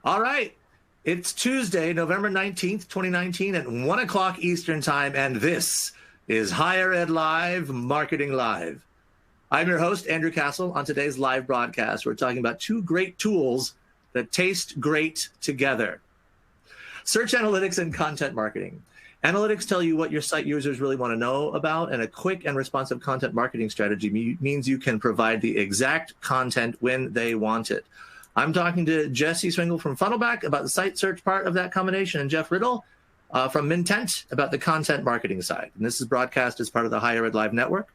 All right. It's Tuesday, November 19th, 2019 at 1 o'clock Eastern Time, and this is Higher Ed Live, Marketing Live. I'm your host, Andrew Castle. On today's live broadcast, we're talking about two great tools that taste great together. Search analytics and content marketing. Analytics tell you what your site users really want to know about, and a quick and responsive content marketing strategy means you can provide the exact content when they want it. I'm talking to Jesse Swingle from Funnelback about the site search part of that combination, and Jeff Riddall from Mintent about the content marketing side. And this is broadcast as part of the Higher Ed Live network.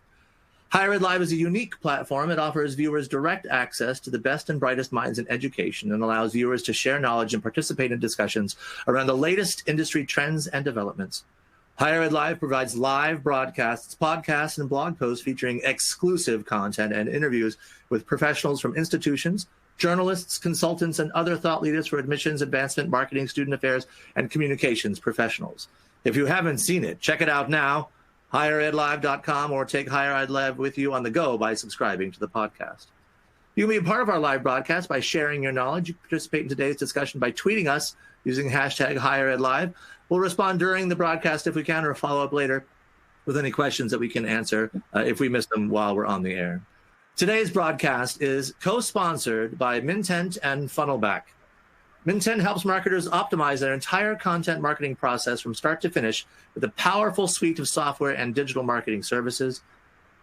Higher Ed Live is a unique platform. It offers viewers direct access to the best and brightest minds in education and allows viewers to share knowledge and participate in discussions around the latest industry trends and developments. Higher Ed Live provides live broadcasts, podcasts, and blog posts featuring exclusive content and interviews with professionals from institutions, journalists, consultants, and other thought leaders for admissions, advancement, marketing, student affairs, and communications professionals. If you haven't seen it, check it out now, higheredlive.com, or take Higher Ed Live with you on the go by subscribing to the podcast. You can be a part of our live broadcast by sharing your knowledge. You can participate in today's discussion by tweeting us using hashtag Higher Ed Live. We'll respond during the broadcast if we can, or follow up later with any questions that we can answer if we miss them while we're on the air. Today's broadcast is co-sponsored by Mintent and Funnelback. Mintent helps marketers optimize their entire content marketing process from start to finish with a powerful suite of software and digital marketing services.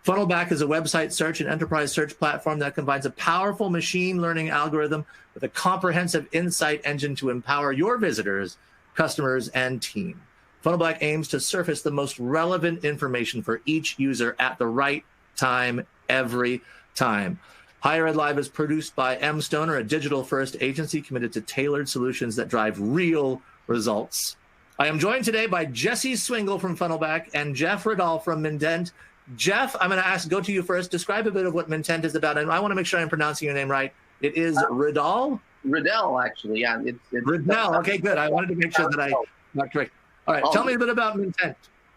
Funnelback is a website search and enterprise search platform that combines a powerful machine learning algorithm with a comprehensive insight engine to empower your visitors, customers, and team. Funnelback aims to surface the most relevant information for each user at the right time, every time. Higher Ed Live is produced by M. Stoner, a digital-first agency committed to tailored solutions that drive real results. I am joined today by Jesse Swingle from Funnelback and Jeff Riddall from Mintent. Jeff, I'm going to go to you first. Describe a bit of what Mintent is about, and I want to make sure I'm pronouncing your name right. It is Riddall? Riddell, actually, yeah. It's Riddell, okay, good. I wanted to make sure that I got correct. All right, tell me a bit about Mintent.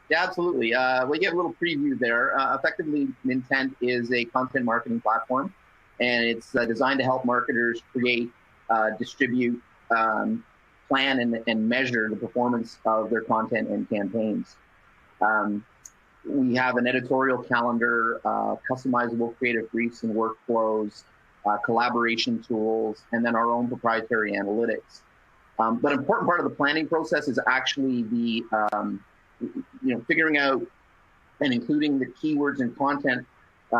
Yeah, absolutely. We get a little preview there. Effectively, Mintent is a content marketing platform, and it's designed to help marketers create, distribute, plan, and measure the performance of their content and campaigns. We have an editorial calendar, customizable creative briefs and workflows, collaboration tools, and then our own proprietary analytics. But an important part of the planning process is actually the figuring out and including the keywords and content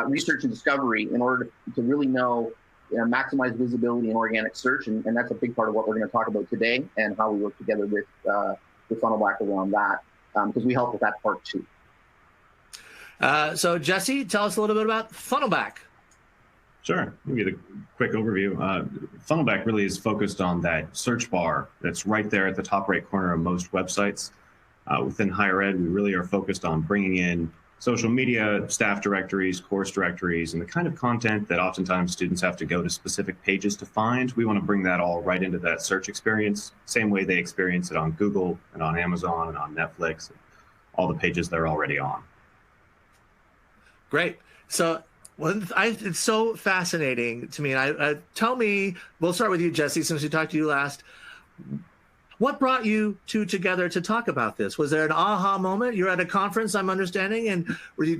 research and discovery in order to really maximize visibility in organic search. And that's a big part of what we're going to talk about today and how we work together with Funnelback around that, because we help with that part too. So Jesse, tell us a little bit about Funnelback. Sure. I'll give you the quick overview. Funnelback really is focused on that search bar that's right there at the top right corner of most websites. Within higher ed, we really are focused on bringing in social media, staff directories, course directories, and the kind of content that oftentimes students have to go to specific pages to find. We want to bring that all right into that search experience, same way they experience it on Google and on Amazon and on Netflix, and all the pages they're already on. Great. So it's so fascinating to me. And tell me, we'll start with you, Jesse, since we talked to you last. What brought you two together to talk about this? Was there an aha moment? You're at a conference, I'm understanding, and were you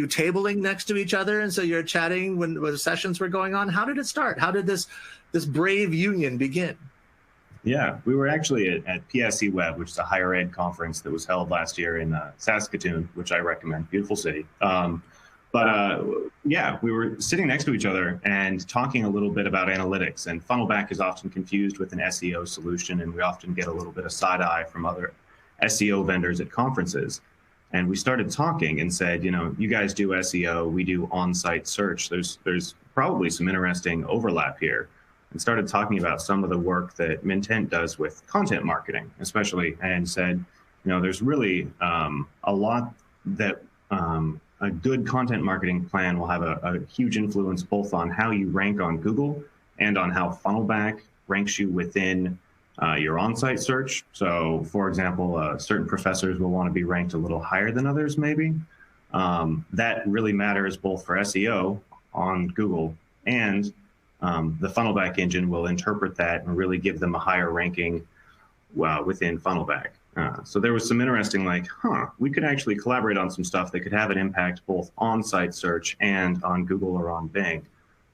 tabling next to each other, and so you're chatting when the sessions were going on? How did it start? How did this brave union begin? Yeah, we were actually at PSE Web, which is a higher ed conference that was held last year in Saskatoon, which I recommend. Beautiful city. We were sitting next to each other and talking a little bit about analytics, and Funnelback is often confused with an SEO solution, and we often get a little bit of side eye from other SEO vendors at conferences. And we started talking and said, you guys do SEO, we do on-site search. There's probably some interesting overlap here, and started talking about some of the work that Mintent does with content marketing, especially, and said, there's really a lot that a good content marketing plan will have a huge influence both on how you rank on Google and on how Funnelback ranks you within your on-site search. So, for example, certain professors will want to be ranked a little higher than others, maybe. That really matters both for SEO on Google and the Funnelback engine will interpret that and really give them a higher ranking within Funnelback. So there was some interesting, we could actually collaborate on some stuff that could have an impact both on site search and on Google or on Bing.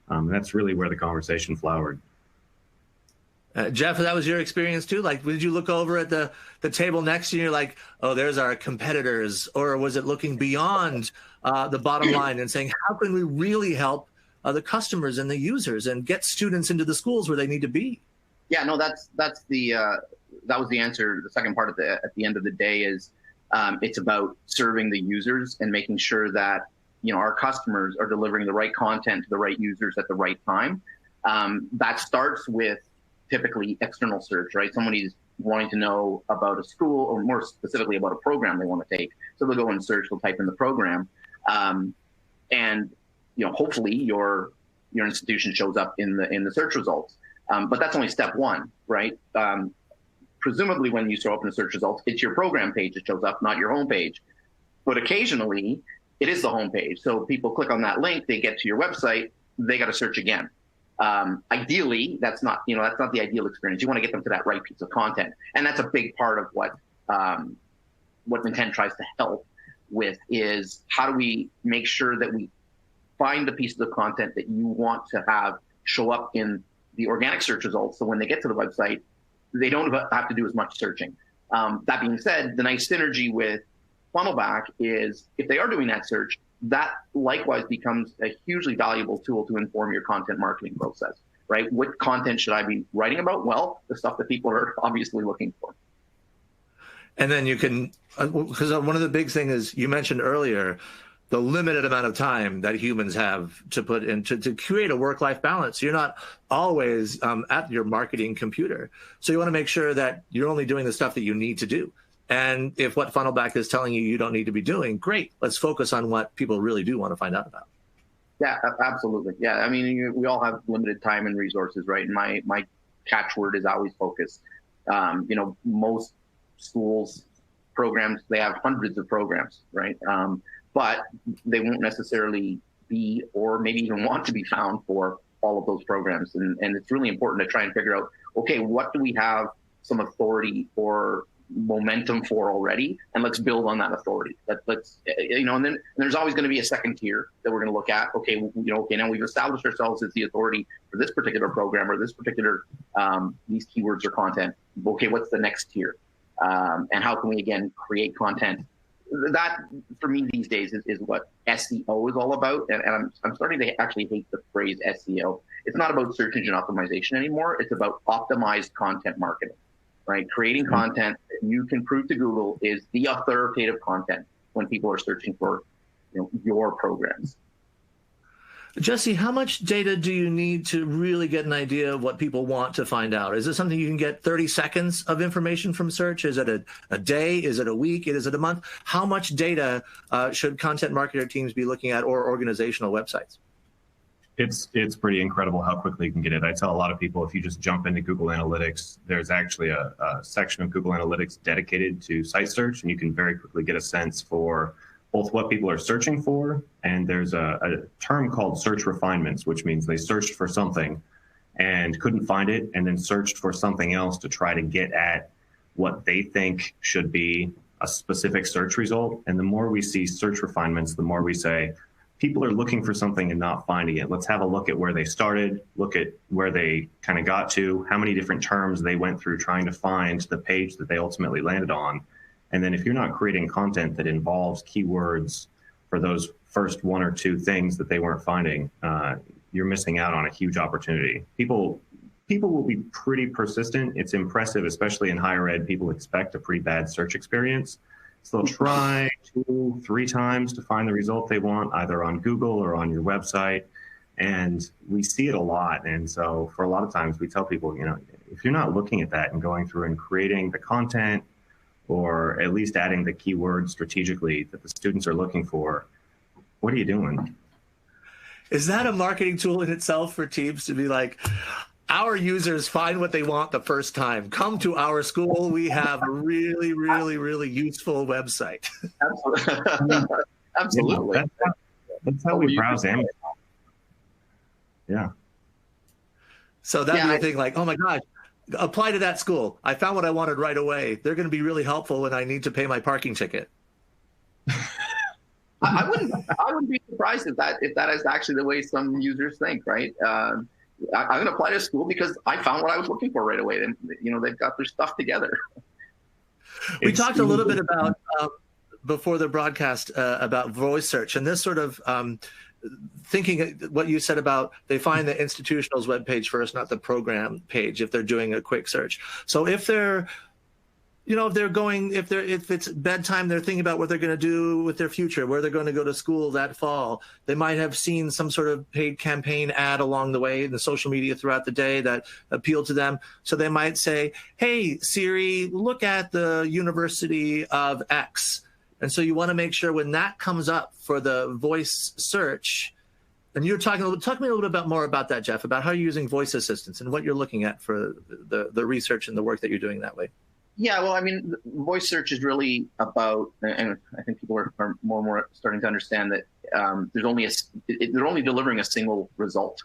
That's really where the conversation flowered. Jeff, that was your experience too? Like, did you look over at the table next to you and you're like, oh, there's our competitors? Or was it looking beyond the bottom line and saying, how can we really help the customers and the users and get students into the schools where they need to be? Yeah, no, that was the answer. The second part at the end of the day is it's about serving the users and making sure that our customers are delivering the right content to the right users at the right time. That starts with typically external search, right? Somebody's wanting to know about a school, or more specifically about a program they want to take. So they'll go and search, they'll type in the program, and hopefully your institution shows up in the search results. But that's only step one, right? Presumably when you show up in the search results, it's your program page that shows up, not your home page. But occasionally it is the home page. So people click on that link, they get to your website, they got to search again. Ideally, that's not the ideal experience. You want to get them to that right piece of content. And that's a big part of what Mintent tries to help with, is how do we make sure that we find the pieces of content that you want to have show up in the organic search results. So when they get to the website, they don't have to do as much searching. That being said, the nice synergy with Funnelback is if they are doing that search, that likewise becomes a hugely valuable tool to inform your content marketing process, right? What content should I be writing about? Well, the stuff that people are obviously looking for. And then you can, because one of the big things is, you mentioned earlier, the limited amount of time that humans have to put into to create a work-life balance. You're not always at your marketing computer. So you want to make sure that you're only doing the stuff that you need to do. And if what Funnelback is telling you don't need to be doing, great. Let's focus on what people really do want to find out about. Yeah, absolutely. Yeah, I mean, we all have limited time and resources, right? And my catchword is always focus. Most schools programs, they have hundreds of programs, right? But they won't necessarily be, or maybe even want to be found for all of those programs. And it's really important to try and figure out, okay, what do we have some authority or momentum for already, and let's build on that authority. And then there's always going to be a second tier that we're going to look at. Okay, now we've established ourselves as the authority for this particular program or this particular these keywords or content. Okay, what's the next tier? And how can we again create content? That for me these days is what SEO is all about. And I'm starting to actually hate the phrase SEO. It's not about search engine optimization anymore. It's about optimized content marketing. Right, creating content that you can prove to Google is the authoritative content when people are searching for your programs. Jesse, how much data do you need to really get an idea of what people want to find out? Is it something you can get 30 seconds of information from search? Is it a day? Is it a week? Is it a month? How much data should content marketer teams be looking at, or organizational websites? It's pretty incredible how quickly you can get it. I tell a lot of people, if you just jump into Google Analytics, there's actually a section of Google Analytics dedicated to site search, and you can very quickly get a sense for both what people are searching for, and there's a term called search refinements, which means they searched for something and couldn't find it, and then searched for something else to try to get at what they think should be a specific search result. And the more we see search refinements, the more we say, people are looking for something and not finding it. Let's have a look at where they started, look at where they kind of got to, how many different terms they went through trying to find the page that they ultimately landed on. And then if you're not creating content that involves keywords for those first one or two things that they weren't finding, you're missing out on a huge opportunity. People will be pretty persistent. It's impressive, especially in higher ed. People expect a pretty bad search experience. So they'll try 2-3 times to find the result they want, either on Google or on your website. And we see it a lot. And so for a lot of times we tell people, if you're not looking at that and going through and creating the content, or at least adding the keywords strategically that the students are looking for, what are you doing? Is that a marketing tool in itself for teams to be like, our users find what they want the first time? Come to our school. We have a really, really, really useful website. Absolutely. That's how we browse Amazon. Yeah. So that'd be the thing, like, oh my gosh, apply to that school. I found what I wanted right away. They're going to be really helpful when I need to pay my parking ticket. I wouldn't be surprised if that is actually the way some users think, right? I'm going to apply to school because I found what I was looking for right away. And they've got their stuff together. We talked a little bit about before the broadcast about voice search, and this sort of thinking what you said about they find the institutional's webpage first, not the program page, if they're doing a quick search. So if they're, if it's bedtime, they're thinking about what they're going to do with their future, where they're going to go to school that fall. They might have seen some sort of paid campaign ad along the way in the social media throughout the day that appealed to them. So they might say, hey, Siri, look at the University of X. And so you want to make sure when that comes up for the voice search, and you're talk to me a little bit more about that, Jeff, about how you're using voice assistants and what you're looking at for the research and the work that you're doing that way. Yeah, well, I mean, voice search is really about, and I think people are more and more starting to understand that they're only delivering a single result,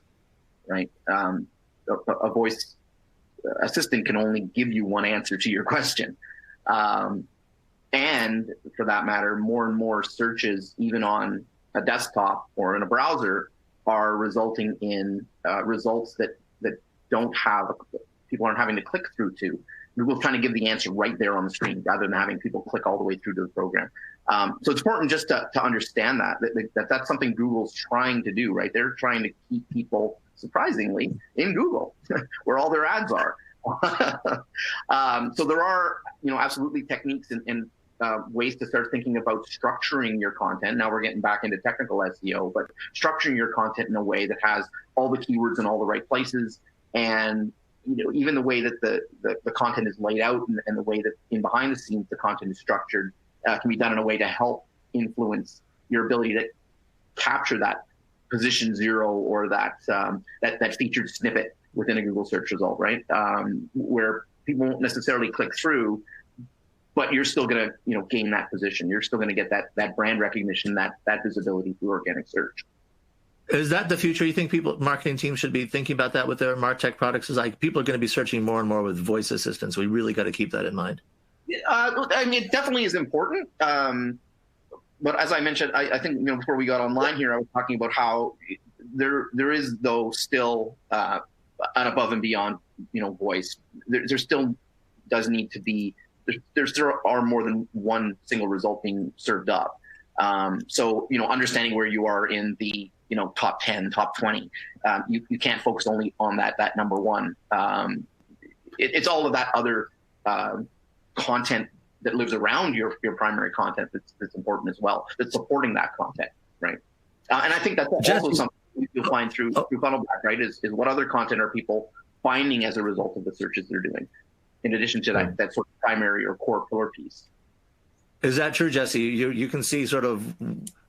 right? A voice assistant can only give you one answer to your question. And for that matter, more and more searches, even on a desktop or in a browser, are resulting in results that people aren't having to click through to. Google's trying to give the answer right there on the screen rather than having people click all the way through to the program. So it's important just to understand that's something Google's trying to do, right? They're trying to keep people, surprisingly, in Google, where all their ads are. So there are, absolutely techniques and ways to start thinking about structuring your content. Now we're getting back into technical SEO, but structuring your content in a way that has all the keywords in all the right places, and even the way that the content is laid out and the way that in behind the scenes the content is structured can be done in a way to help influence your ability to capture that position 0 or that featured snippet within a Google search result, right? Where people won't necessarily click through, but you're still going to gain that position. You're still going to get that brand recognition, that visibility through organic search. Is that the future? You think marketing teams should be thinking about that with their MarTech products? Is like people are going to be searching more and more with voice assistants. We really got to keep that in mind. I mean, it definitely is important. But as I mentioned, I think before we got online here, I was talking about how there is though still an above and beyond voice. There still does need to be. There are more than one single result being served up. So understanding where you are in the top 10, top 20. You can't focus only on that number one. It's all of that other content that lives around your primary content that's important as well, that's supporting that content, right? And I think that's also something you'll find through Funnelback, right? Is what other content are people finding as a result of the searches they're doing, in addition to that sort of primary or core pillar piece. Is that true, Jesse? You can see sort of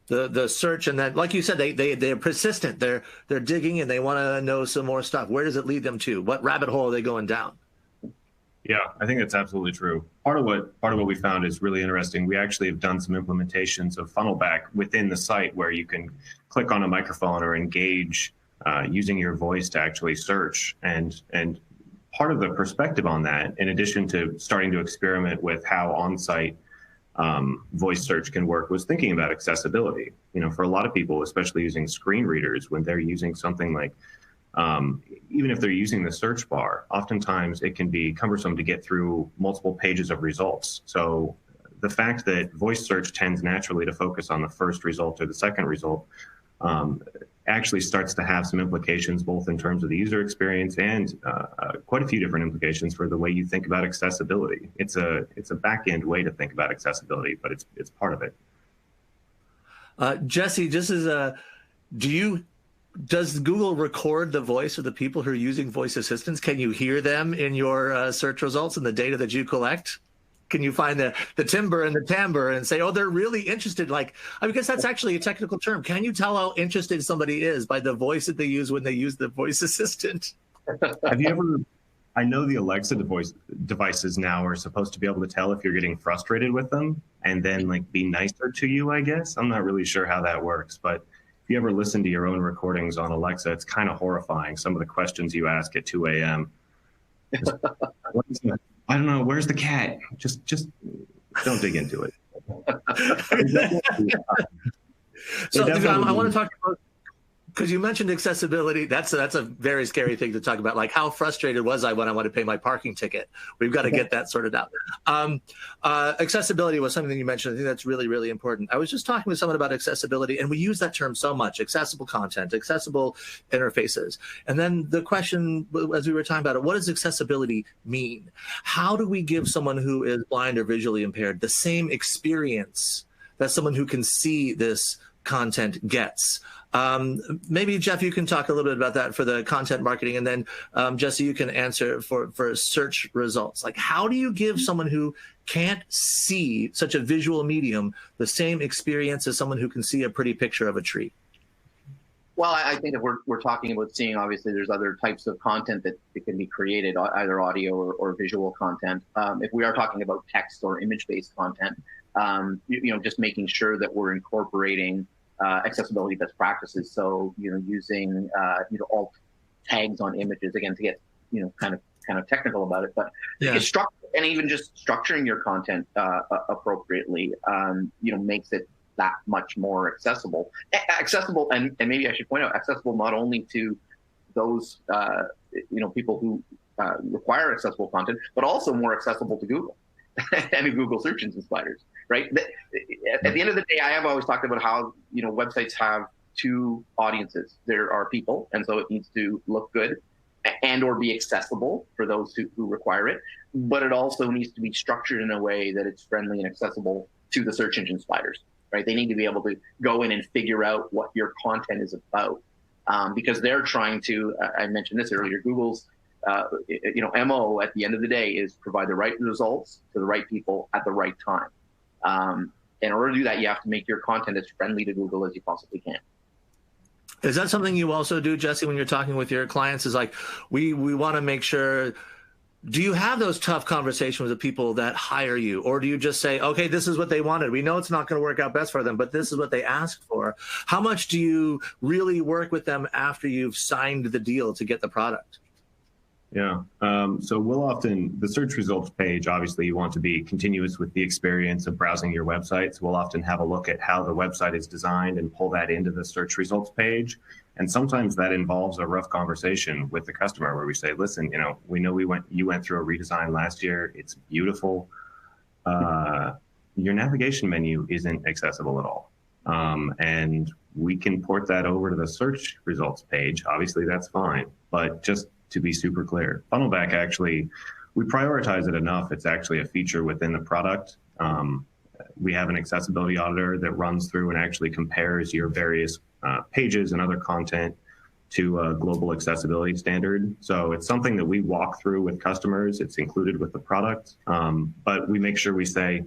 the search, and that, like you said, they're persistent. They're digging and they want to know some more stuff. Where does it lead them to? What rabbit hole are they going down? Yeah, I think that's absolutely true. Part of what we found is really interesting. We actually have done some implementations of Funnelback within the site where you can click on a microphone or engage using your voice to actually search. And part of the perspective on that, in addition to starting to experiment with how on-site voice search can work, was thinking about accessibility. For a lot of people, especially using screen readers, when they're using something like, even if they're using the search bar, oftentimes it can be cumbersome to get through multiple pages of results. So the fact that voice search tends naturally to focus on the first result or the second result actually starts to have some implications, both in terms of the user experience and quite a few different implications for the way you think about accessibility. It's a back-end way to think about accessibility, but it's part of it. Jesse, just as does Google record the voice of the people who are using voice assistants? Can you hear them in your search results and the data that you collect? Can you find the timbre and the timbre and say, oh, they're really interested? Like, I guess that's actually a technical term. Can you tell how interested somebody is by the voice that they use when they use the voice assistant? Have you ever, I know the Alexa devices now are supposed to be able to tell if you're getting frustrated with them and then like be nicer to you, I guess. I'm not really sure how that works, but if you ever listen to your own recordings on Alexa, it's kind of horrifying. Some of the questions you ask at 2 a.m. I don't know. Where's the cat? Just don't dig into it. So I want to talk about, because you mentioned accessibility. That's a very scary thing to talk about. Like, how frustrated was I when I wanted to pay my parking ticket? We've got to get that sorted out. Accessibility was something you mentioned. I think that's really, really important. I was just talking with someone about accessibility, and we use that term so much: accessible content, accessible interfaces. And then the question, as we were talking about it, what does accessibility mean? How do we give someone who is blind or visually impaired the same experience that someone who can see this content gets? Maybe, Jeff, you can talk a little bit about that for the content marketing, and then Jesse, you can answer for search results. Like, how do you give someone who can't see such a visual medium the same experience as someone who can see a pretty picture of a tree? Well, I think if we're talking about seeing, obviously there's other types of content that can be created, either audio or visual content. If we are talking about text or image-based content, just making sure that we're incorporating accessibility best practices. So, using, alt tags on images, again, to get, kind of technical about it, but and even just structuring your content appropriately, makes it that much more accessible. And maybe I should point out, accessible not only to those, people who require accessible content, but also more accessible to Google and to Google search engine spiders. Right. At the end of the day, I have always talked about how, websites have two audiences. There are people, and so it needs to look good and or be accessible for those who require it. But it also needs to be structured in a way that it's friendly and accessible to the search engine spiders. Right. They need to be able to go in and figure out what your content is about, because they're trying to. I mentioned this earlier. Google's MO at the end of the day is provide the right results to the right people at the right time. In order to do that, you have to make your content as friendly to Google as you possibly can. Is that something you also do, Jesse, when you're talking with your clients? Is like, we want to make sure, do you have those tough conversations with the people that hire you? Or do you just say, okay, this is what they wanted. We know it's not going to work out best for them, but this is what they asked for. How much do you really work with them after you've signed the deal to get the product? Yeah. So we'll often, the search results page, obviously you want to be continuous with the experience of browsing your website. So we'll often have a look at how the website is designed and pull that into the search results page. And sometimes that involves a rough conversation with the customer where we say, listen, we know you went through a redesign last year. It's beautiful. Your navigation menu isn't accessible at all. And we can port that over to the search results page. Obviously that's fine, but just to be super clear, Funnelback, actually, we prioritize it enough. It's actually a feature within the product. We have an accessibility auditor that runs through and actually compares your various pages and other content to a global accessibility standard. So it's something that we walk through with customers. It's included with the product, but we make sure we say,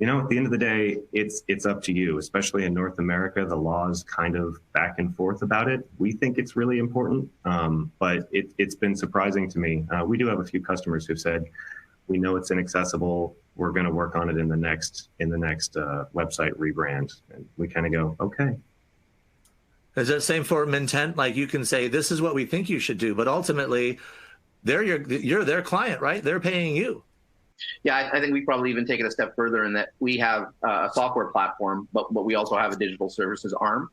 at the end of the day, it's up to you, especially in North America. The law's kind of back and forth about it. We think it's really important, but it's been surprising to me. We do have a few customers who've said, we know it's inaccessible. We're going to work on it in the next website rebrand. And we kind of go, okay. Is that same for Mintent? Like, you can say, this is what we think you should do, but ultimately, you're their client, right? They're paying you. Yeah, I think we probably even take it a step further in that we have a software platform, but we also have a digital services arm,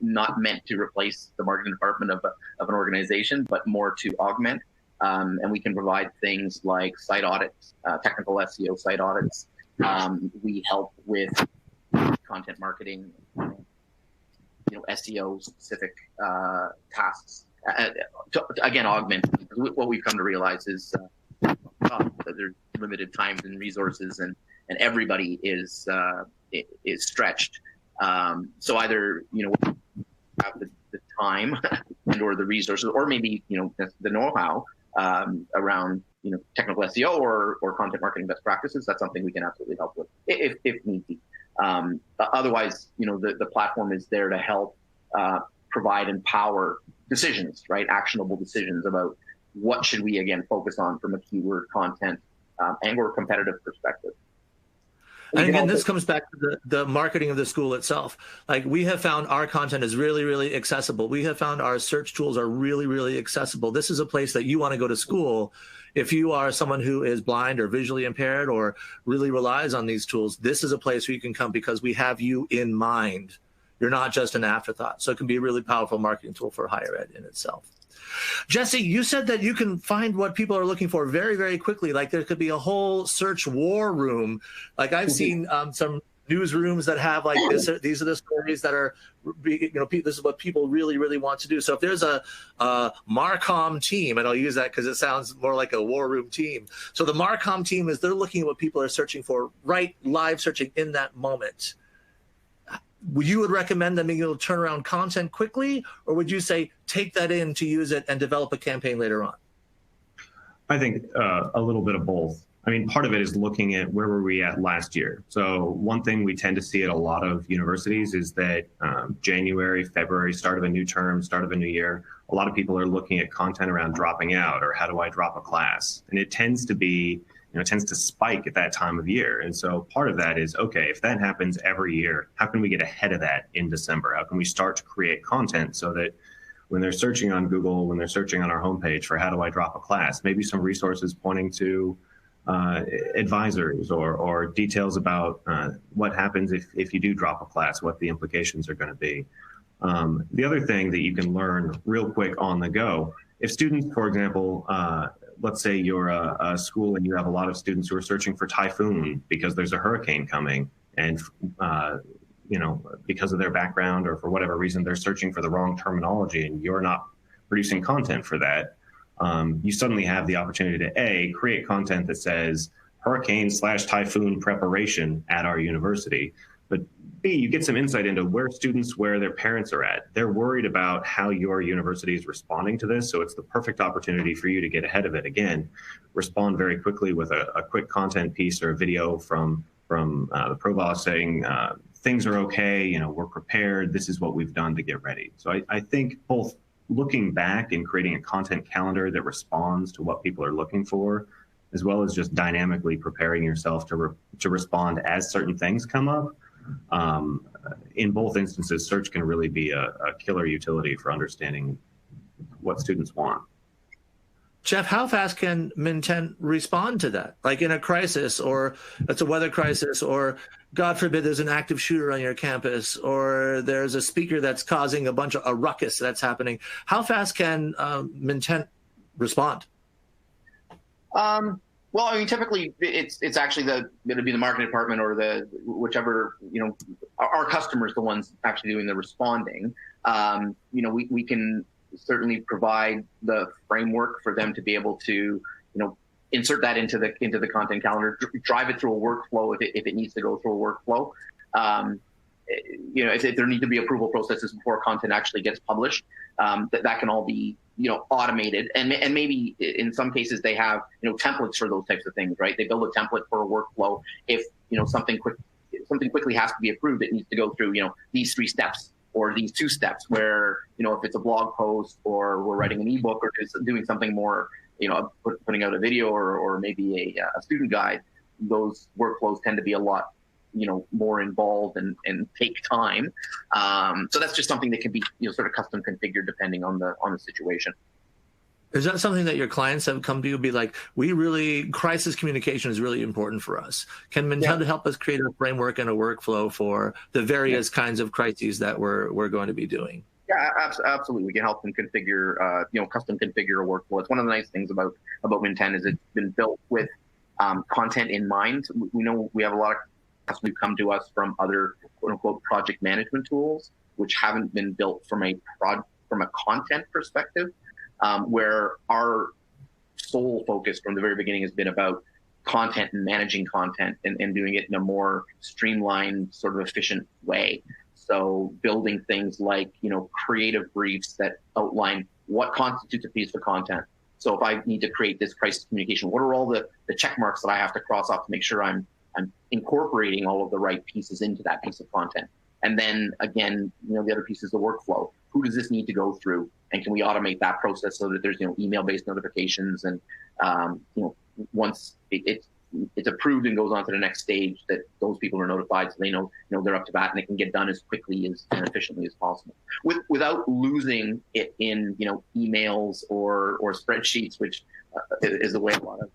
not meant to replace the marketing department of an organization, but more to augment. And we can provide things like site audits, technical SEO site audits. We help with content marketing, SEO specific tasks. Again, augment. What we've come to realize is that there's limited times and resources, and everybody is stretched. So either have the time and or the resources, or maybe the know-how around technical SEO or content marketing best practices. That's something we can absolutely help with if need be. Otherwise, the platform is there to help provide and power decisions, right? Actionable decisions about what should we again focus on from a keyword, content, and or competitive perspective. And again, this comes back to the marketing of the school itself. Like, we have found our content is really, really accessible. We have found our search tools are really, really accessible. This is a place that you want to go to school. If you are someone who is blind or visually impaired or really relies on these tools, this is a place where you can come because we have you in mind. You're not just an afterthought. So it can be a really powerful marketing tool for higher ed in itself. Jesse, you said that you can find what people are looking for very, very quickly. Like, there could be a whole search war room. Like, I've seen some newsrooms that have like this. These are the stories that are, this is what people really, really want to do. So if there's a Marcom team, and I'll use that because it sounds more like a war room team. So the Marcom team they're looking at what people are searching for, right? Live searching in that moment. You would recommend them being able to turn around content quickly, or would you say take that in to use it and develop a campaign later on? I think a little bit of both. I mean, part of it is looking at where were we at last year. So one thing we tend to see at a lot of universities is that January, February, start of a new term, start of a new year, a lot of people are looking at content around dropping out or how do I drop a class? And it tends to be, it tends to spike at that time of year. And so part of that is, okay, if that happens every year, how can we get ahead of that in December? How can we start to create content so that when they're searching on Google, when they're searching on our homepage for how do I drop a class, maybe some resources pointing to advisories or details about what happens if you do drop a class, what the implications are going to be. The other thing that you can learn real quick on the go, if students, for example, let's say you're a school and you have a lot of students who are searching for typhoon because there's a hurricane coming, and because of their background or for whatever reason, they're searching for the wrong terminology and you're not producing content for that. You suddenly have the opportunity to A, create content that says hurricane/typhoon preparation at our university, but B, you get some insight into where students, where their parents are at. They're worried about how your university is responding to this, so it's the perfect opportunity for you to get ahead of it. Again, respond very quickly with a quick content piece or a video from the provost saying, things are okay, we're prepared, this is what we've done to get ready. So I think both looking back and creating a content calendar that responds to what people are looking for, as well as just dynamically preparing yourself to respond as certain things come up. In both instances, search can really be a killer utility for understanding what students want. Jeff, how fast can Mintent respond to that? Like in a crisis, or it's a weather crisis, or God forbid there's an active shooter on your campus, or there's a speaker that's causing a ruckus that's happening. How fast can Mintent respond? Well, I mean, typically it's actually going to be the marketing department or whichever, our customers, the ones actually doing the responding. We can certainly provide the framework for them to be able to, insert that into the content calendar, drive it through a workflow if it needs to go through a workflow. If there need to be approval processes before content actually gets published, that can all be automated, and maybe in some cases they have templates for those types of things, right? They build a template for a workflow. If something quickly has to be approved, it needs to go through these 3 steps or these 2 steps. Where if it's a blog post or we're writing an ebook or just doing something more, putting out a video or maybe a student guide, those workflows tend to be a lot more involved and take time. So that's just something that can be sort of custom configured depending on the situation. Is that something that your clients have come to you be like, crisis communication is really important for us? Can Mintent help us create a framework and a workflow for the various kinds of crises that we're going to be doing? Yeah, absolutely. We can help them configure, custom configure a workflow. It's one of the nice things about Mintent is it's been built with content in mind. We know we have a lot of customers who come to us from other quote unquote project management tools, which haven't been built from a content perspective, where our sole focus from the very beginning has been about content and managing content and doing it in a more streamlined, sort of efficient way. So building things like, creative briefs that outline what constitutes a piece of content. So if I need to create this crisis communication, what are all the check marks that I have to cross off to make sure I'm incorporating all of the right pieces into that piece of content? And then again, the other piece is the workflow. Who does this need to go through? And can we automate that process so that there's, email-based notifications? And, once it's it's approved and goes on to the next stage, that those people are notified, so they know they're up to bat and it can get done as quickly and efficiently as possible, without losing it in emails or spreadsheets, which is the way a lot of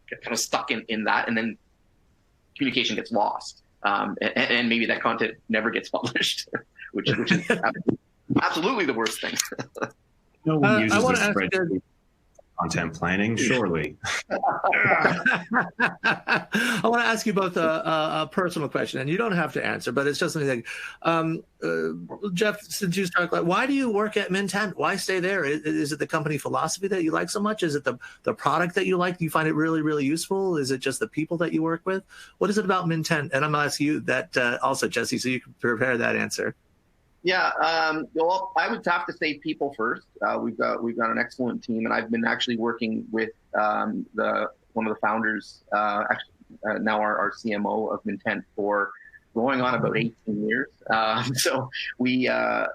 get kind of stuck in that, and then communication gets lost, and maybe that content never gets published, which is absolutely the worst thing. No one uses a spreadsheet. Content planning, surely. I want to ask you both a personal question, and you don't have to answer, but it's just something like, Jeff, since you started, why do you work at Mintent? Why stay there? Is it the company philosophy that you like so much? Is it the product that you like? Do you find it really, really useful? Is it just the people that you work with? What is it about Mintent? And I'm going to ask you that also, Jesse, so you can prepare that answer. Yeah, well, I would have to say people first. We've got an excellent team, and I've been actually working with one of the founders, now our CMO of Mintent, for going on about 18 years. So we live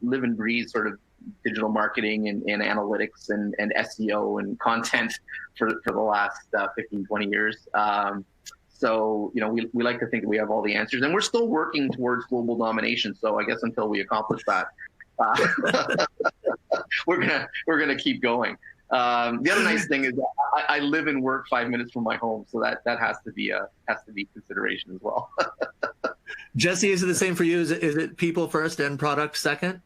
and breathe sort of digital marketing and analytics and SEO and content for the last 15, 20 years. So, we like to think that we have all the answers, and we're still working towards global domination. So I guess until we accomplish that, we're gonna keep going. The other nice thing is that I live and work 5 minutes from my home, so that has to be consideration as well. Jesse, is it the same for you? Is it people first and product second?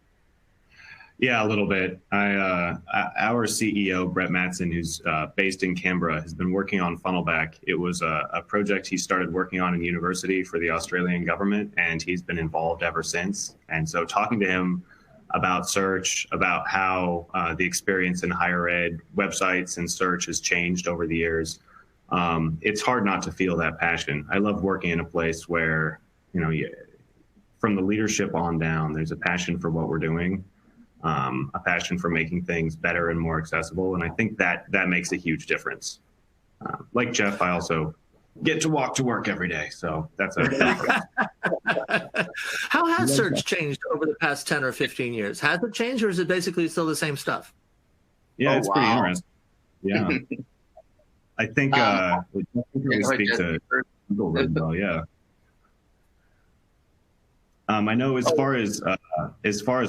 Yeah, a little bit. Our CEO, Brett Mattson, who's based in Canberra, has been working on Funnelback. It was a project he started working on in university for the Australian government, and he's been involved ever since. And so talking to him about search, about how the experience in higher ed websites and search has changed over the years, it's hard not to feel that passion. I love working in a place where, from the leadership on down, there's a passion for what we're doing. A passion for making things better and more accessible. And I think that makes a huge difference. Like Jeff, I also get to walk to work every day. So that's How has search changed over the past 10 or 15 years? Has it changed, or is it basically still the same stuff? Yeah, it's pretty interesting. Yeah. I think we speak to Google really well, yeah. I know as far as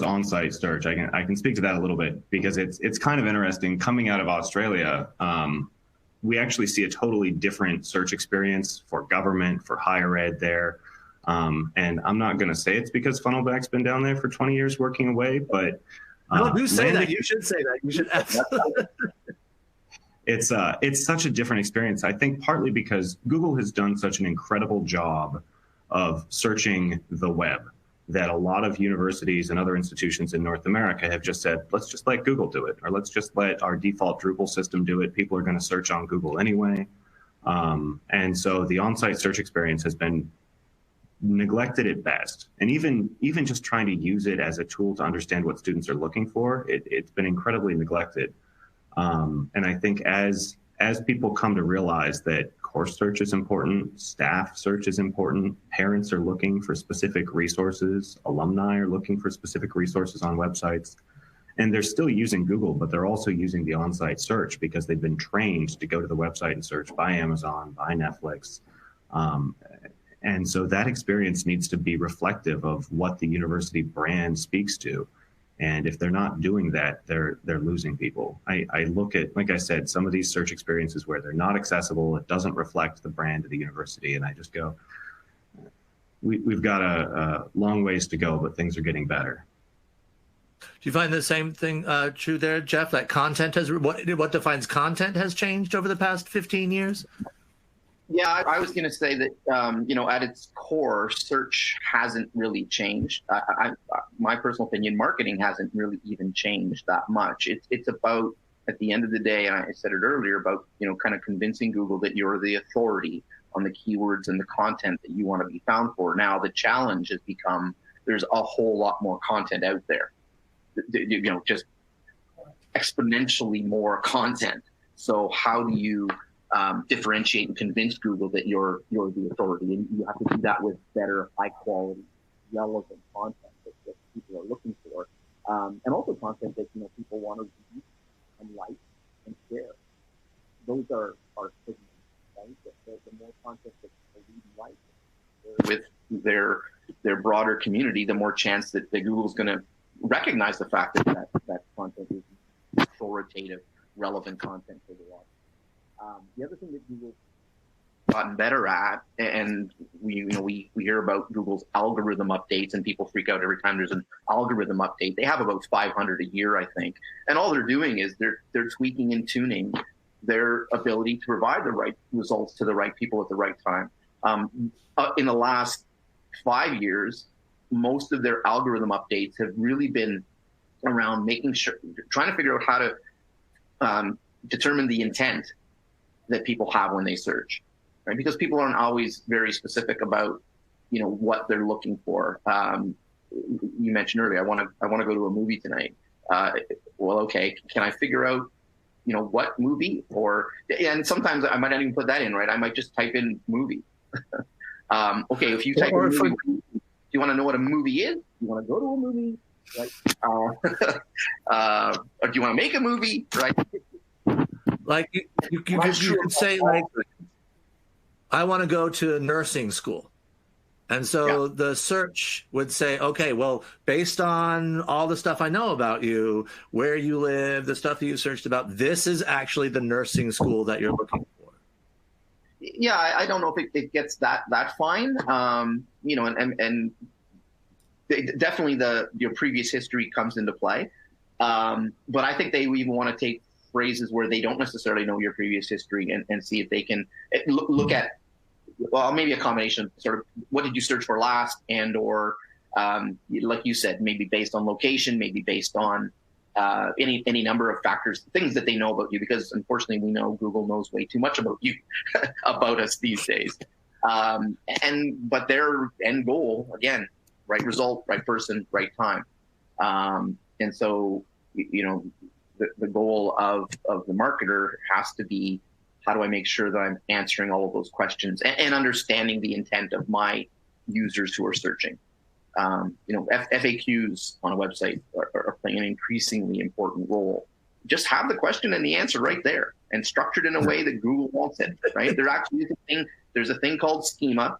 on-site search, I can speak to that a little bit, because it's kind of interesting. Coming out of Australia, we actually see a totally different search experience for government, for higher ed there. And I'm not going to say it's because Funnelback's been down there for 20 years working away, but no, you say that. You should say that. You should absolutely. It's such a different experience. I think partly because Google has done such an incredible job of searching the web that a lot of universities and other institutions in North America have just said, let's just let Google do it, or let's just let our default Drupal system do it. People are going to search on Google anyway. And so the on-site search experience has been neglected at best. And even just trying to use it as a tool to understand what students are looking for, it's been incredibly neglected. And I think as people come to realize that course search is important, staff search is important, parents are looking for specific resources, alumni are looking for specific resources on websites, and they're still using Google, but they're also using the on-site search because they've been trained to go to the website and search by Amazon, by Netflix. And so that experience needs to be reflective of what the university brand speaks to. And if they're not doing that, they're losing people. I look at, like I said, some of these search experiences where they're not accessible, it doesn't reflect the brand of the university. And I just go, we've got a long ways to go, but things are getting better. Do you find the same thing true there, Jeff, that content has, what defines content has changed over the past 15 years? Yeah, I was going to say that, at its core, search hasn't really changed. My personal opinion, marketing hasn't really even changed that much. It's about, at the end of the day, and I said it earlier, about, kind of convincing Google that you're the authority on the keywords and the content that you want to be found for. Now, the challenge has become there's a whole lot more content out there, just exponentially more content. So how do you differentiate and convince Google that you're the authority? And you have to do that with better, high quality, relevant content that people are looking for, and also content that people want to read and like and share. Those are signals, right? The more content that people read and like with their broader community, the more chance that Google's going to recognize the fact that content is authoritative, relevant content for the watch. The other thing that Google's gotten better at, and we hear about Google's algorithm updates, and people freak out every time there's an algorithm update. They have about 500 a year, I think, and all they're doing is they're tweaking and tuning their ability to provide the right results to the right people at the right time. In the last 5 years, most of their algorithm updates have really been around trying to figure out how to determine the intent that people have when they search, right? Because people aren't always very specific about, what they're looking for. You mentioned earlier, I want to go to a movie tonight. Well, okay, can I figure out, what movie? And sometimes I might not even put that in, right? I might just type in movie. Okay, if you type in movie, do you want to know what a movie is? You want to go to a movie, right? Or do you want to make a movie, right? Like you could say, like, I want to go to nursing school. And so the search would say, okay, well, based on all the stuff I know about you, where you live, the stuff that you searched about, this is actually the nursing school that you're looking for. Yeah, I don't know if it gets that fine, and definitely your previous history comes into play. But I think they even want to take phrases where they don't necessarily know your previous history and see if they can look at, well, maybe a combination of sort of what did you search for last, or like you said, maybe based on location, maybe based on any number of factors, things that they know about you, because unfortunately we know Google knows way too much about you, about us these days. But their end goal, again, right result, right person, right time. And so, the goal of the marketer has to be, how do I make sure that I'm answering all of those questions and understanding the intent of my users who are searching. FAQs on a website are playing an increasingly important role. Just have the question and the answer right there, and structured in a way that Google wants it, right? There's a thing called schema,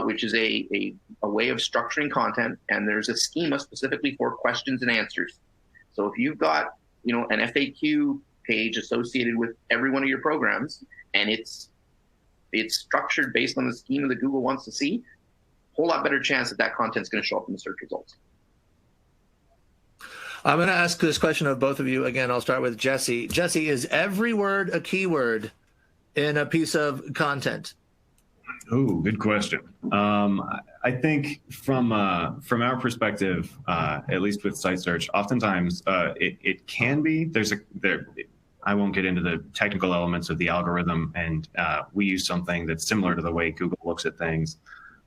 which is a way of structuring content, and there's a schema specifically for questions and answers. So if you've got, an FAQ page associated with every one of your programs, and it's structured based on the schema that Google wants to see, whole lot better chance that content's going to show up in the search results. I'm going to ask this question of both of you. Again, I'll start with Jesse. Jesse, is every word a keyword in a piece of content? Oh, good question. I think from our perspective, at least with site search, oftentimes it can be. I won't get into the technical elements of the algorithm, and we use something that's similar to the way Google looks at things,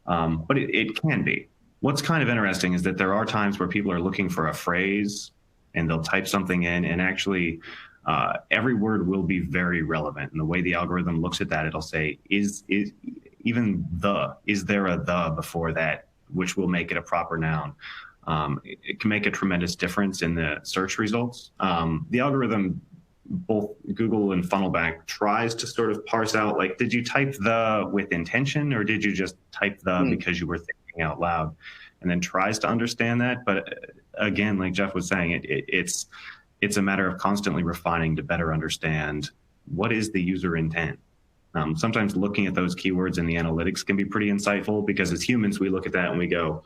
but it can be. What's kind of interesting is that there are times where people are looking for a phrase, and they'll type something in, and actually every word will be very relevant. And the way the algorithm looks at that, it'll say, is there a the before that, which will make it a proper noun. It can make a tremendous difference in the search results. The algorithm, both Google and Funnelback, tries to sort of parse out, like, did you type the with intention, or did you just type the because you were thinking out loud, and then tries to understand that. But again, like Jeff was saying, it's a matter of constantly refining to better understand what is the user intent. Sometimes looking at those keywords in the analytics can be pretty insightful, because as humans, we look at that and we go,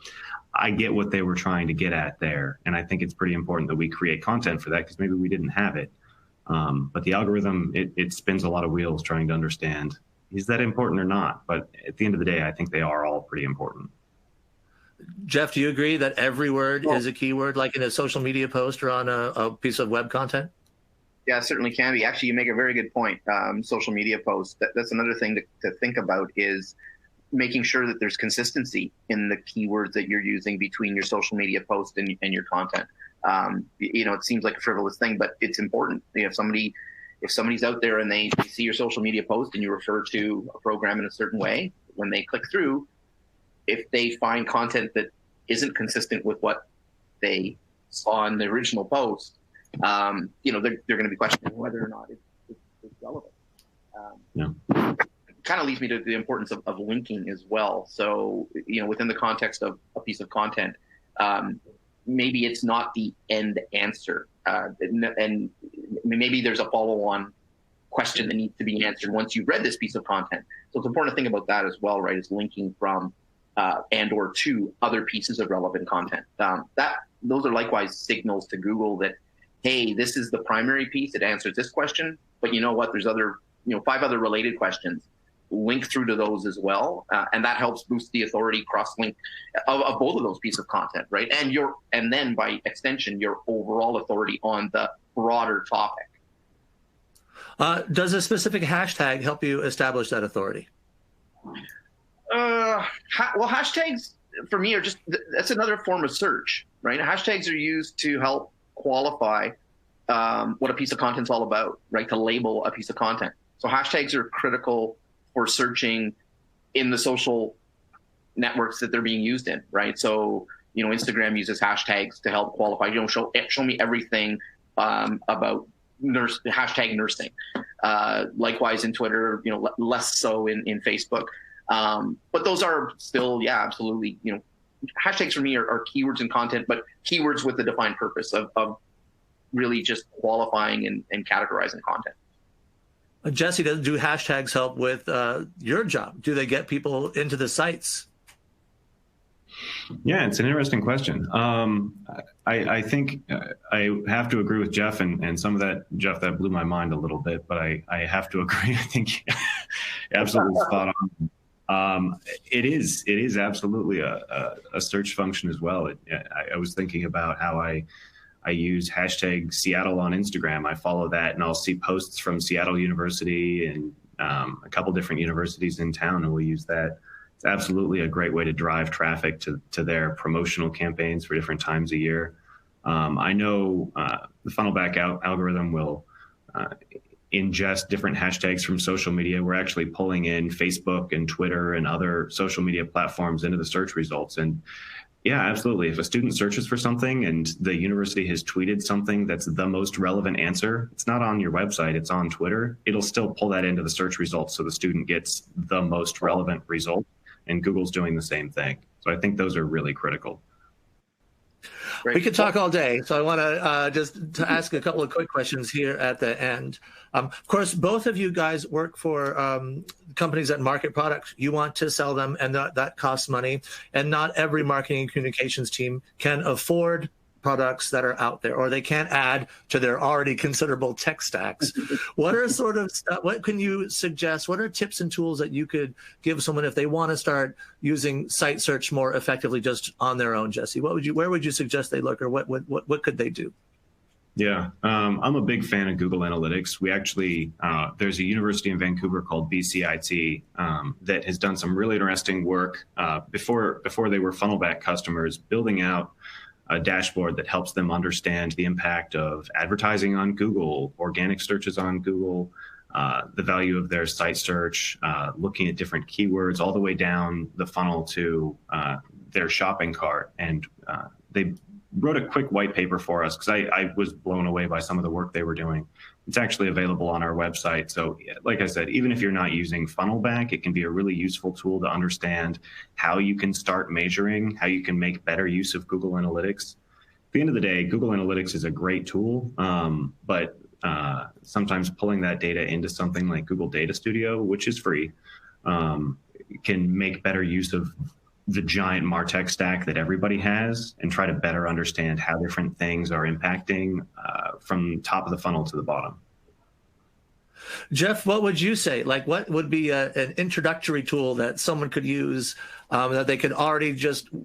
I get what they were trying to get at there. And I think it's pretty important that we create content for that, because maybe we didn't have it. But the algorithm, it spins a lot of wheels trying to understand, is that important or not? But at the end of the day, I think they are all pretty important. Jeff, do you agree that every word is a keyword, like in a social media post or on a piece of web content? Yeah, it certainly can be. Actually, you make a very good point. Social media posts, that's another thing to think about, is making sure that there's consistency in the keywords that you're using between your social media post and your content. It seems like a frivolous thing, but it's important. If somebody's out there and they see your social media post and you refer to a program in a certain way, when they click through, if they find content that isn't consistent with what they saw in the original post, you know, they're going to be questioning whether or not it's relevant. Kind of leads me to the importance of linking as well. So, you know, within the context of a piece of content, maybe it's not the end answer, and maybe there's a follow-on question that needs to be answered once you've read this piece of content. So it's important to think about that as well, right? Is linking from and or to other pieces of relevant content. Those are likewise signals to Google that, hey, this is the primary piece. It answers this question, but you know what? There's other, 5 other related questions. Link through to those as well, and that helps boost the authority cross-link of both of those pieces of content, right? And then by extension, your overall authority on the broader topic. Does a specific hashtag help you establish that authority? Well, hashtags for me are that's another form of search, right? Hashtags are used to help qualify what a piece of content's all about, right? To label a piece of content. So hashtags are critical for searching in the social networks that they're being used in, right? So, Instagram uses hashtags to help qualify. Show me everything about hashtag nursing. Likewise in Twitter, less so in Facebook. But those are still, absolutely, hashtags for me are keywords in content, but keywords with a defined purpose of really just qualifying and categorizing content. Jesse, do hashtags help with your job? Do they get people into the sites? Yeah, it's an interesting question. I think I have to agree with Jeff, and some of that, Jeff, that blew my mind a little bit, but I have to agree. I think absolutely spot on. It is absolutely a search function as well. I was thinking about how I use hashtag Seattle on Instagram. I follow that, and I'll see posts from Seattle University and a couple different universities in town, and we'll use that. It's absolutely a great way to drive traffic to their promotional campaigns for different times a year. I know the Funnelback algorithm will ingest different hashtags from social media. We're actually pulling in Facebook and Twitter and other social media platforms into the search results. And yeah, absolutely. If a student searches for something and the university has tweeted something that's the most relevant answer, it's not on your website, it's on Twitter, it'll still pull that into the search results so the student gets the most relevant result. And Google's doing the same thing. So I think those are really critical. We could talk all day, so I want to just to ask a couple of quick questions here at the end. Of course, both of you guys work for companies that market products. You want to sell them, and that costs money. And not every marketing and communications team can afford products that are out there, or they can't add to their already considerable tech stacks. What are what can you suggest? What are tips and tools that you could give someone if they want to start using site search more effectively just on their own, Jesse? Where would you suggest they look, or what could they do? Yeah, I'm a big fan of Google Analytics. We actually, there's a university in Vancouver called BCIT that has done some really interesting work before they were Funnelback customers, building out a dashboard that helps them understand the impact of advertising on Google, organic searches on Google, the value of their site search, looking at different keywords all the way down the funnel to their shopping cart. And they wrote a quick white paper for us because I was blown away by some of the work they were doing. It's actually available on our website. So like I said, even if you're not using Funnelback, it can be a really useful tool to understand how you can start measuring, how you can make better use of Google Analytics. At the end of the day, Google Analytics is a great tool, but sometimes pulling that data into something like Google Data Studio, which is free, can make better use of the giant MarTech stack that everybody has and try to better understand how different things are impacting from top of the funnel to the bottom. Jeff, what would you say? Like, what would be an introductory tool that someone could use that they could already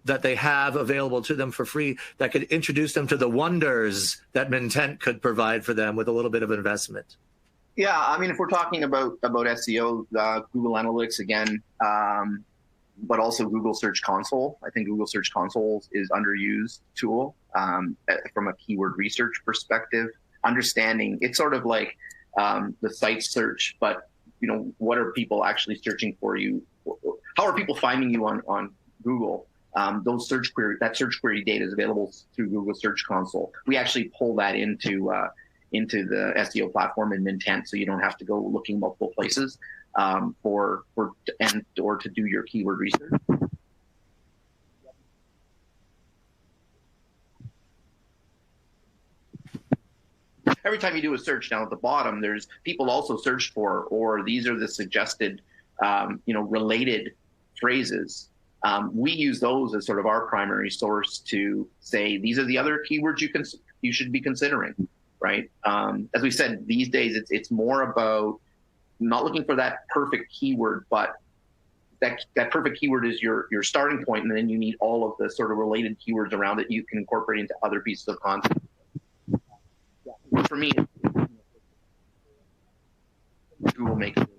that they have available to them for free that could introduce them to the wonders that Mintent could provide for them with a little bit of investment? Yeah, I mean, if we're talking about SEO, Google Analytics again, but also Google Search Console. I think Google Search Console is underused tool from a keyword research perspective. Understanding it's sort of like the site search, but what are people actually searching for you? How are people finding you on Google? that search query data is available through Google Search Console. We actually pull that into the SEO platform in Mintent, so you don't have to go looking multiple places or to do your keyword research. Every time you do a search down at the bottom, there's people also searched for, or these are the suggested, related phrases. We use those as sort of our primary source to say, these are the other keywords you should be considering, right? As we said, these days, it's more about not looking for that perfect keyword, but that perfect keyword is your starting point, and then you need all of the sort of related keywords around it you can incorporate into other pieces of content. For me, Google makes it.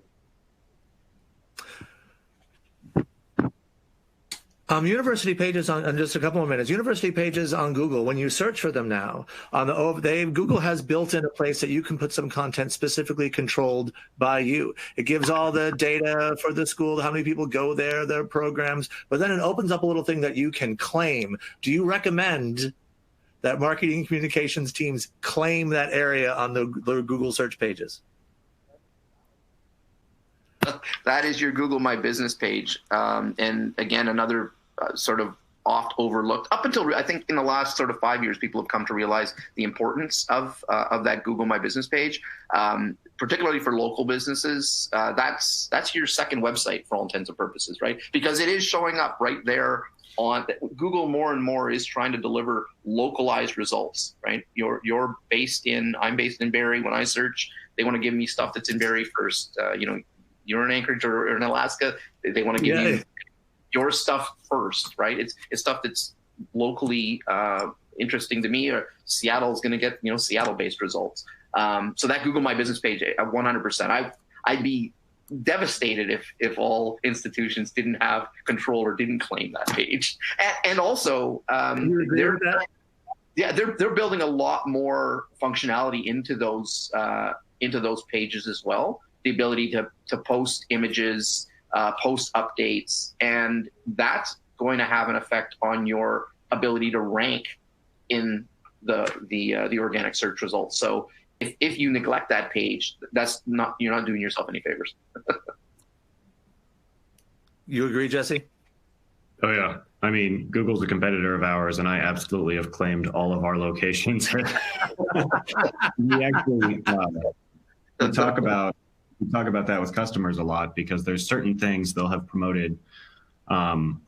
University pages on just a couple more minutes. University pages on Google, when you search for them now, Google has built in a place that you can put some content specifically controlled by you. It gives all the data for the school, how many people go there, their programs, but then it opens up a little thing that you can claim. Do you recommend that marketing communications teams claim that area on the Google search pages? That is your Google My Business page. And again, another sort of oft overlooked, up until I think in the last sort of 5 years, people have come to realize the importance of that Google My Business page, particularly for local businesses. That's your second website for all intents and purposes, right? Because it is showing up right there on Google. More and more is trying to deliver localized results, right? I'm based in Barrie. When I search, they want to give me stuff that's in Barrie first. You're in Anchorage or in Alaska, they want to give you your stuff first, right? It's stuff that's locally interesting to me. Or Seattle is going to get Seattle-based results. So that Google My Business page, 100%. I'd be devastated if all institutions didn't have control or didn't claim that page. And also, they're building a lot more functionality into those pages as well. The ability to post images, post updates, and that's going to have an effect on your ability to rank in the organic search results. So if you neglect that page, you're not doing yourself any favors. You agree, Jesse? Oh yeah. I mean, Google's a competitor of ours, and I absolutely have claimed all of our locations. We actually talk about that with customers a lot, because there's certain things they'll have promoted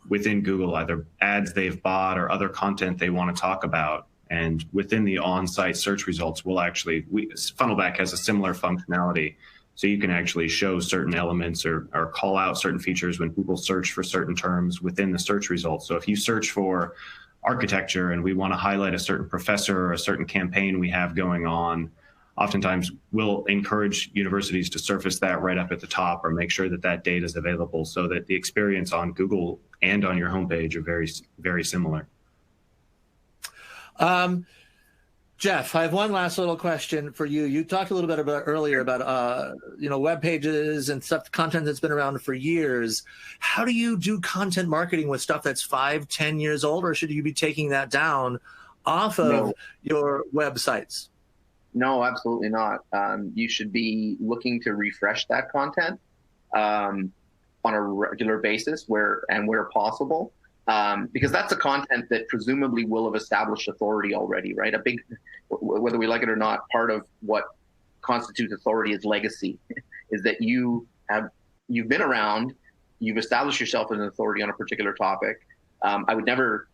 within Google, either ads they've bought or other content they want to talk about. And within the on-site search results, Funnelback has a similar functionality. So you can actually show certain elements or call out certain features when people search for certain terms within the search results. So if you search for architecture and we want to highlight a certain professor or a certain campaign we have going on, oftentimes we'll encourage universities to surface that right up at the top, or make sure that data is available, so that the experience on Google and on your homepage are very, very similar. Jeff, I have one last little question for you. You talked a little bit earlier about web pages and stuff, content that's been around for years. How do you do content marketing with stuff that's 5-10 years old, or should you be taking that down off of your websites? No, absolutely not. You should be looking to refresh that content on a regular basis where possible. Because that's a content that presumably will have established authority already, right? Whether we like it or not, part of what constitutes authority is legacy, is that you've been around, you've established yourself as an authority on a particular topic. I would never,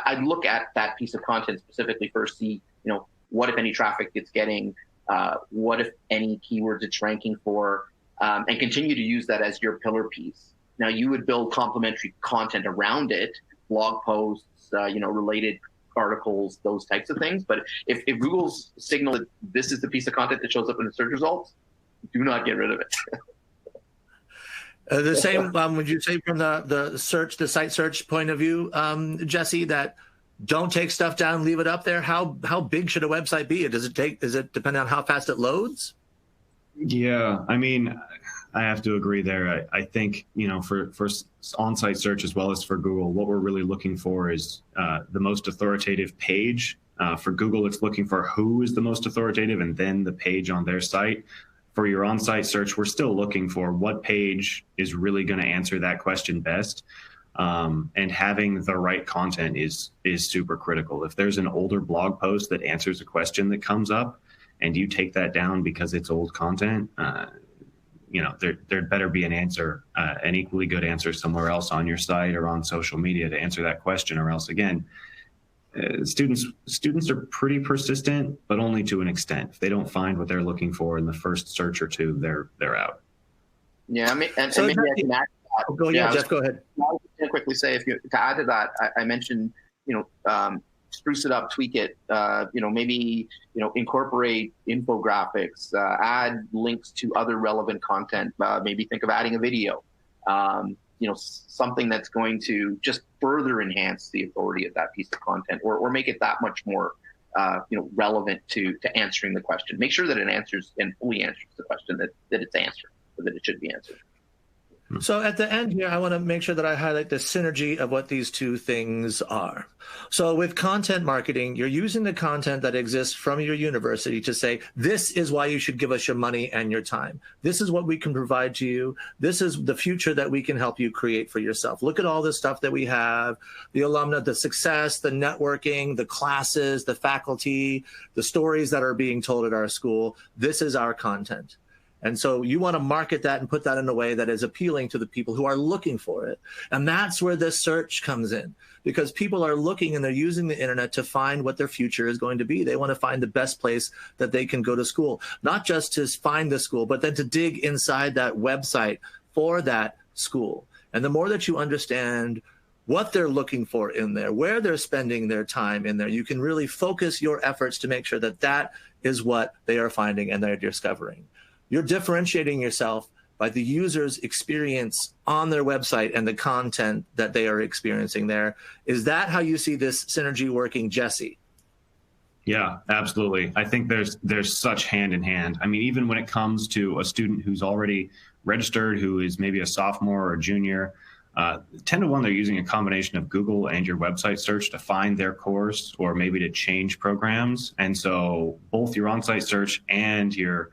I'd look at that piece of content specifically first, see, what if any traffic it's getting, what if any keywords it's ranking for, and continue to use that as your pillar piece. Now, you would build complementary content around it, blog posts, related articles, those types of things. But if Google's signal that this is the piece of content that shows up in the search results, do not get rid of it. The same, would you say, from the site search point of view, Jesse, that don't take stuff down, leave it up there? How big should a website be? Does it depend on how fast it loads? Yeah, I mean, I have to agree there. I think, for on-site search as well as for Google, what we're really looking for is the most authoritative page. For Google, it's looking for who is the most authoritative and then the page on their site. For your on-site search, we're still looking for what page is really going to answer that question best. And having the right content is super critical. If there's an older blog post that answers a question that comes up and you take that down because it's old content, there'd better be an answer, an equally good answer somewhere else on your site or on social media to answer that question, or else, again, students are pretty persistent, but only to an extent. If they don't find what they're looking for in the first search or two, they're out. Yeah, maybe I can add. Jeff, go ahead. I was going to quickly say, to add to that, I mentioned, spruce it up, tweak it, maybe, incorporate infographics, add links to other relevant content, maybe think of adding a video, something that's going to just further enhance the authority of that piece of content, or make it that much more, relevant to answering the question. Make sure that it answers and fully answers the question that it's answered, or that it should be answered. So at the end here, I want to make sure that I highlight the synergy of what these two things are. So with content marketing, you're using the content that exists from your university to say, this is why you should give us your money and your time. This is what we can provide to you. This is the future that we can help you create for yourself. Look at all the stuff that we have, the alumni, the success, the networking, the classes, the faculty, the stories that are being told at our school. This is our content. And so you want to market that and put that in a way that is appealing to the people who are looking for it. And that's where the search comes in, because people are looking and they're using the internet to find what their future is going to be. They want to find the best place that they can go to school, not just to find the school, but then to dig inside that website for that school. And the more that you understand what they're looking for in there, where they're spending their time in there, you can really focus your efforts to make sure that that is what they are finding and they're discovering. You're differentiating yourself by the user's experience on their website and the content that they are experiencing there. Is that how you see this synergy working, Jesse? Yeah, absolutely. I think there's such hand in hand. I mean, even when it comes to a student who's already registered, who is maybe a sophomore or a junior, 10 to 1, they're using a combination of Google and your website search to find their course or maybe to change programs. And so both your on-site search and your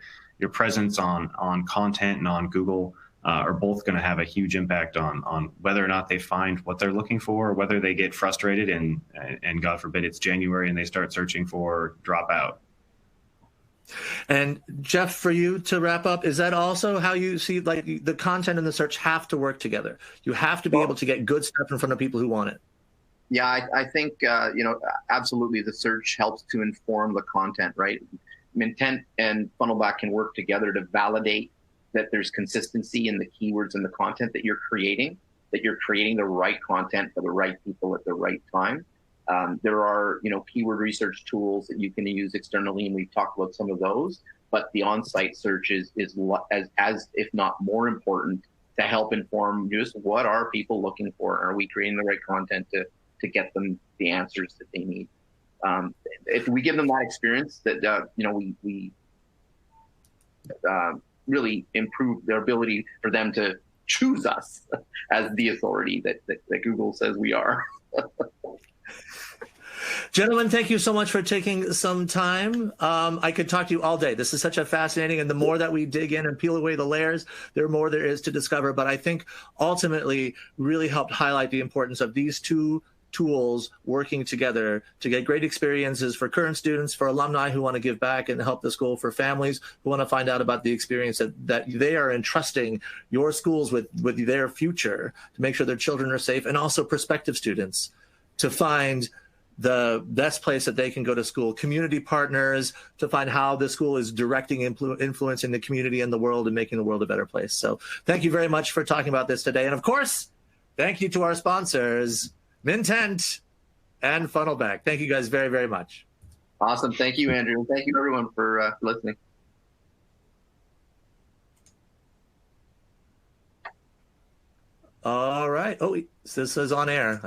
presence on content and on Google are both going to have a huge impact on whether or not they find what they're looking for, or whether they get frustrated and God forbid it's January and they start searching for dropout. And Jeff, for you to wrap up, is that also how you see, like, the content and the search have to work together? You have to be able to get good stuff in front of people who want it. Yeah, I think, absolutely the search helps to inform the content, right? Mintent and Funnelback can work together to validate that there's consistency in the keywords and the content that you're creating the right content for the right people at the right time. There are, keyword research tools that you can use externally, and we've talked about some of those, but the on-site search is as if not more important to help inform just what are people looking for? Are we creating the right content to get them the answers that they need? If we give them that experience, that we really improve their ability for them to choose us as the authority that Google says we are. Gentlemen, thank you so much for taking some time. I could talk to you all day. This is such a fascinating, and the more that we dig in and peel away the layers, the more there is to discover. But I think ultimately really helped highlight the importance of these two tools working together to get great experiences for current students, for alumni who want to give back and help the school, for families who want to find out about the experience that they are entrusting your schools with their future to make sure their children are safe, and also prospective students to find the best place that they can go to school, community partners to find how the school is directing, influencing the community and the world and making the world a better place. So thank you very much for talking about this today. And of course, thank you to our sponsors, Mintent and Funnelback. Thank you guys very, very much. Awesome. Thank you, Andrew. And thank you, everyone, for listening. All right. Oh, this is on air.